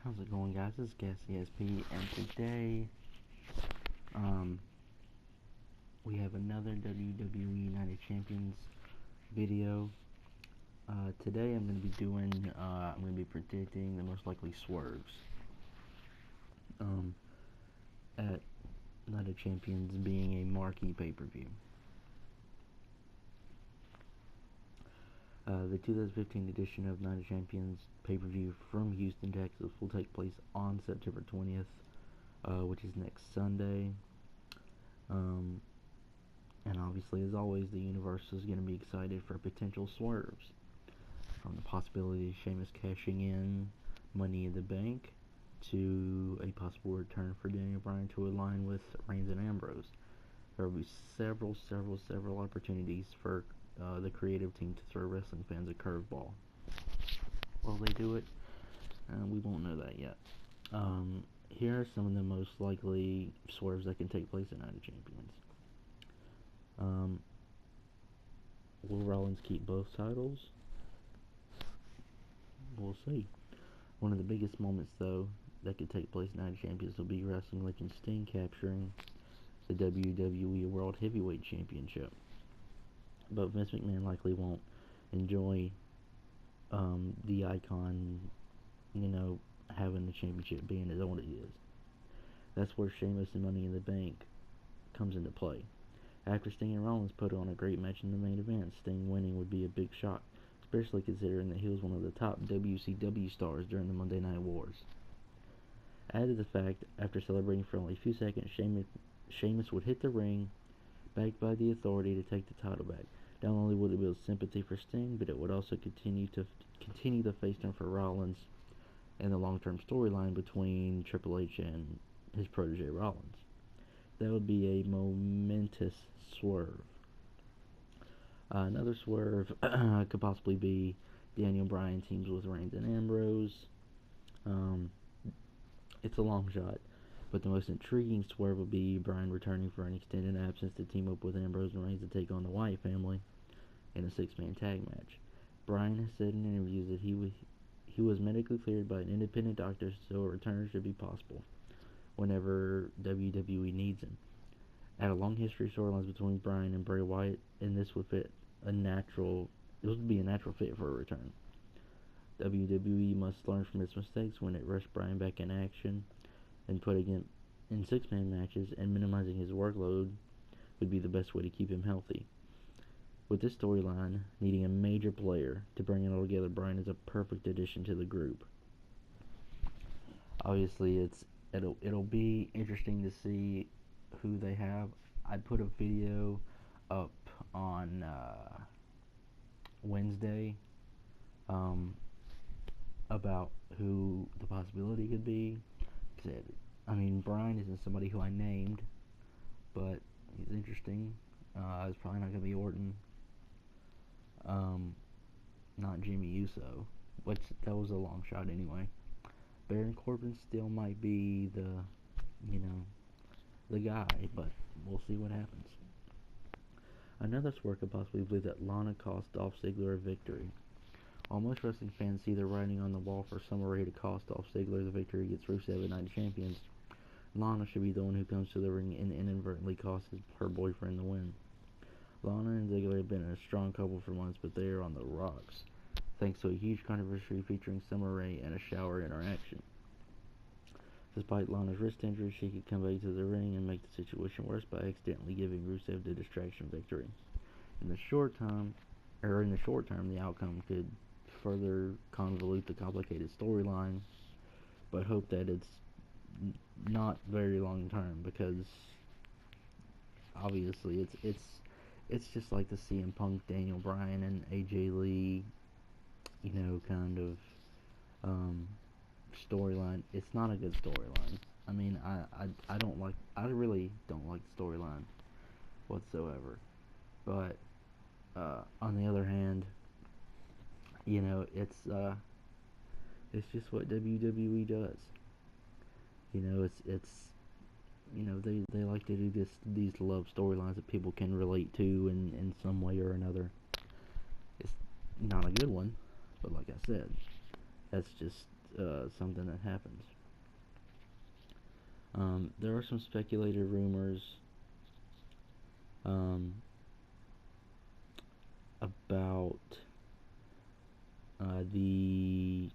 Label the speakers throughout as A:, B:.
A: How's it going, guys? This is Cassie SP, and today, we have another WWE United Champions video. Today I'm going to be predicting the most likely swerves, at United Champions being a marquee pay-per-view. The 2015 edition of Night of Champions pay-per-view from Houston, Texas will take place on September 20th, which is next Sunday. And obviously, as always, the universe is going to be excited for potential swerves. From the possibility of Sheamus cashing in Money in the Bank to a possible return for Daniel Bryan to align with Reigns and Ambrose. There will be several opportunities for the creative team to throw wrestling fans a curveball. Will they do it? We won't know that yet. Here are some of the most likely swerves that can take place at Night of Champions. Will Rollins keep both titles? We'll see. One of the biggest moments, though, that could take place at Night of Champions will be wrestling legend Sting capturing the WWE World Heavyweight Championship. But Vince McMahon likely won't enjoy the icon, having the championship being as old as it is. That's where Sheamus and Money in the Bank comes into play. After Sting and Rollins put on a great match in the main event, Sting winning would be a big shock, especially considering that he was one of the top WCW stars during the Monday Night Wars. Add to the fact, after celebrating for only a few seconds, Sheamus would hit the ring, backed by the Authority, to take the title back. Not only would it build sympathy for Sting, but it would also continue the face turn for Rollins and the long-term storyline between Triple H and his protege Rollins. That would be a momentous swerve. Another swerve could possibly be Daniel Bryan teams with Reigns and Ambrose. It's a long shot, but the most intriguing swerve would be Bryan returning for an extended absence to team up with Ambrose and Reigns to take on the Wyatt family in a six-man tag match. Bryan has said in interviews that he was medically cleared by an independent doctor, so a return should be possible whenever WWE needs him. Add a long history storylines between Bryan and Bray Wyatt, and this would be a natural fit for a return. WWE must learn from its mistakes when it rushed Bryan back in action and putting him in six-man matches, and minimizing his workload would be the best way to keep him healthy. With this storyline needing a major player to bring it all together, Bryan is a perfect addition to the group. Obviously, it'll be interesting to see who they have. I put a video up on Wednesday about who the possibility could be. Bryan isn't somebody who I named, but he's interesting. It's probably not going to be Orton. Not Jimmy Uso, which that was a long shot anyway. Baron Corbin still might be the guy, but we'll see what happens. Another swerve could possibly be that Lana cost Dolph Ziggler a victory. While most wrestling fans see the writing on the wall for some way to cost Dolph Ziggler the victory against Rusev at Night of Champions, Lana should be the one who comes to the ring and inadvertently costs her boyfriend the win. Lana and Ziggler have been a strong couple for months, but they are on the rocks, thanks to a huge controversy featuring Summer Rae and a shower interaction. Despite Lana's wrist injury, she could come back to the ring and make the situation worse by accidentally giving Rusev the distraction victory. In the short term, the outcome could further convolute the complicated storyline, but hope that it's not very long term, because obviously it's just like the CM Punk, Daniel Bryan, and AJ Lee, storyline. It's not a good storyline. I really don't like the storyline whatsoever. But on the other hand, it's just what WWE does. They like to do these love storylines that people can relate to in some way or another. It's not a good one, but like I said, that's just something that happens. There are some speculated rumors about the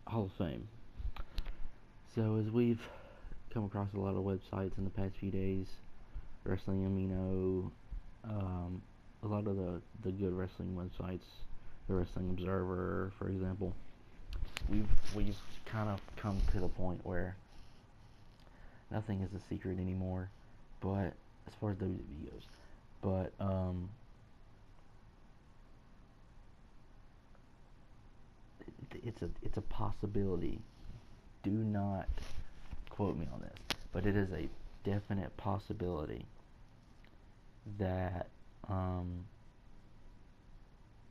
A: Hall of Fame. So as we've come across a lot of websites in the past few days, Wrestling Amino, a lot of the good wrestling websites, the Wrestling Observer, for example, we've kind of come to the point where nothing is a secret anymore, but as far as WWE goes, but it's a possibility. Do not quote me on this, but it is a definite possibility that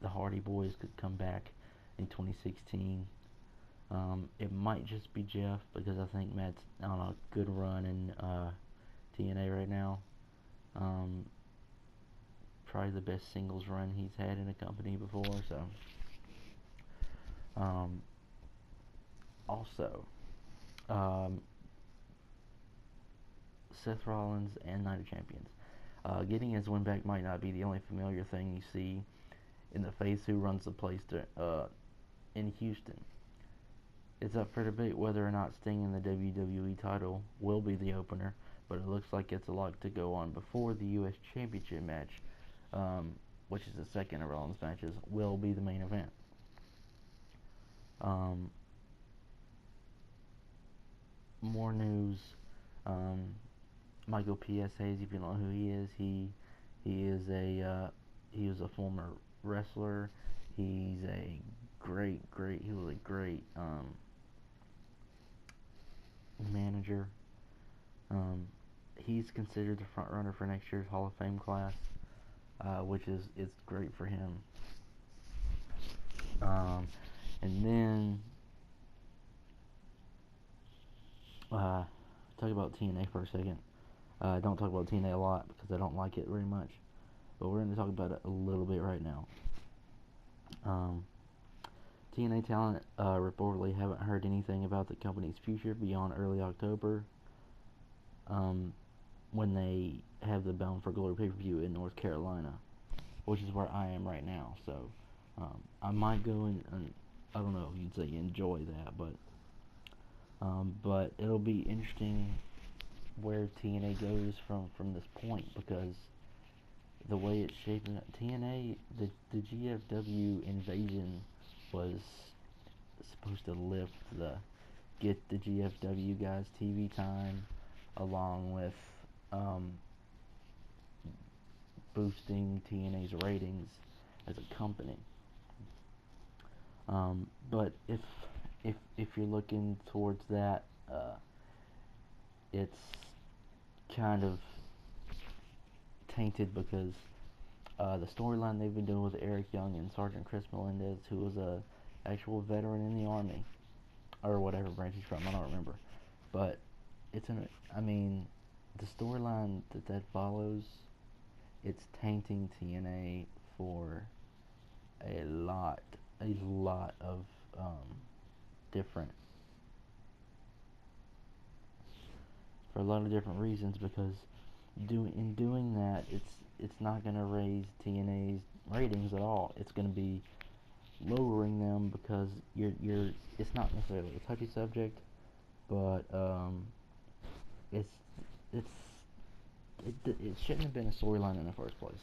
A: the Hardy Boys could come back in 2016. It might just be Jeff, because I think Matt's on a good run in TNA right now. Probably the best singles run he's had in a company before. So, also, Seth Rollins and Night of Champions. Getting his win back might not be the only familiar thing you see in the face who runs the place in Houston. It's up for debate whether or not Sting and the WWE title will be the opener, but it looks like it's a lot to go on before the U.S. Championship match, which is the second of Rollins' matches, will be the main event. More news. Michael P.S. Hayes, if you don't know who he is, he was a former wrestler. He was a great manager. He's considered the front runner for next year's Hall of Fame class, which is great for him. And then talk about TNA for a second. Don't talk about TNA a lot because I don't like it very much, but we're going to talk about it a little bit right now. TNA talent reportedly haven't heard anything about the company's future beyond early October, when they have the Bound for Glory pay-per-view in North Carolina, which is where I am right now. So I might go and I don't know if you'd say enjoy that, but it'll be interesting where TNA goes from this point, because the way it's shaping up, TNA, the GFW invasion was supposed to get the GFW guys TV time, along with boosting TNA's ratings as a company. But if you're looking towards that, it's kind of tainted, because the storyline they've been doing with Eric Young and Sergeant Chris Melendez, who was a actual veteran in the Army, or whatever branch he's from, I don't remember, but the storyline that follows, it's tainting TNA for a lot of different reasons, because in doing that, it's not going to raise TNA's ratings at all. It's going to be lowering them, because it's not necessarily a touchy subject, but it shouldn't have been a storyline in the first place.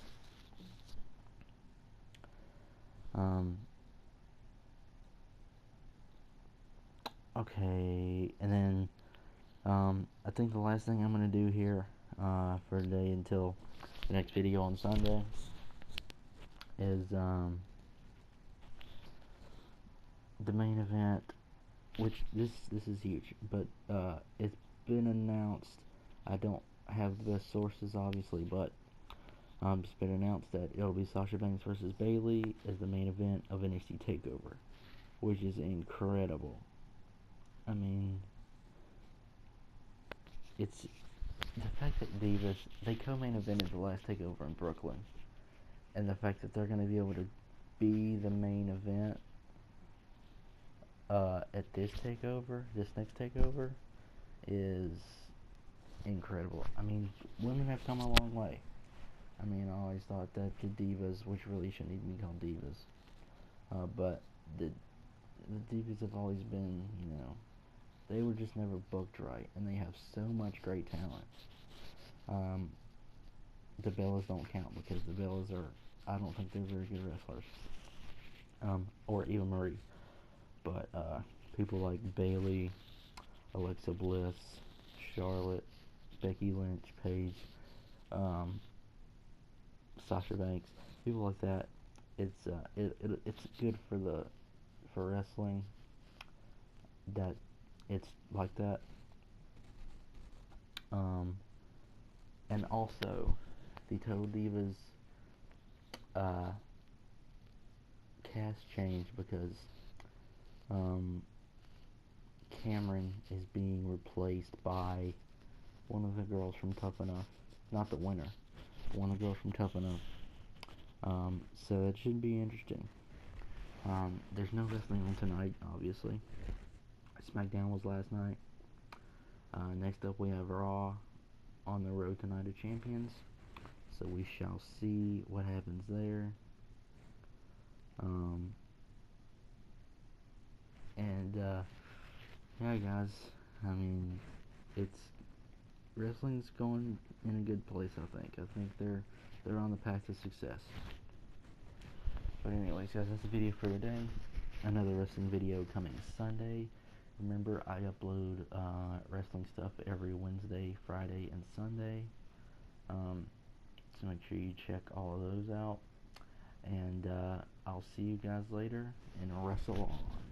A: Okay, and then I think the last thing I'm going to do here for today until the next video on Sunday is the main event, which this is huge, but it's been announced. I don't have the best sources, obviously, but it's been announced that it'll be Sasha Banks versus Bayley as the main event of NXT TakeOver, which is incredible. I mean, it's the fact that Divas, they co-main evented the last TakeOver in Brooklyn, and the fact that they're going to be able to be the main event at this takeover, this next takeover, is incredible. I mean, women have come a long way. I mean, I always thought that the divas, which really shouldn't even be called divas, but the divas have always been, they were just never booked right, and they have so much great talent. Um, the Bellas don't count because the Bellas are, I don't think they're very good wrestlers, or Eva Marie, but people like Bayley, Alexa Bliss, Charlotte, Becky Lynch, Paige, um, Sasha Banks, people like that. It's good for wrestling that it's like that. Um, and also the Total Divas uh, cast change because um, Cameron is being replaced by one of the girls from Tough Enough, not the winner, one of the girls from Tough Enough. So it should be interesting. There's no wrestling on tonight, obviously. SmackDown was last night. Next up, we have Raw on the road to Night of Champions. So we shall see what happens there. Um, and yeah, guys. I mean, it's wrestling's going in a good place. I think they're on the path to success. But anyways, guys, that's the video for today. Another wrestling video coming Sunday. Remember, I upload wrestling stuff every Wednesday, Friday, and Sunday. So make sure you check all of those out. And I'll see you guys later, and wrestle on.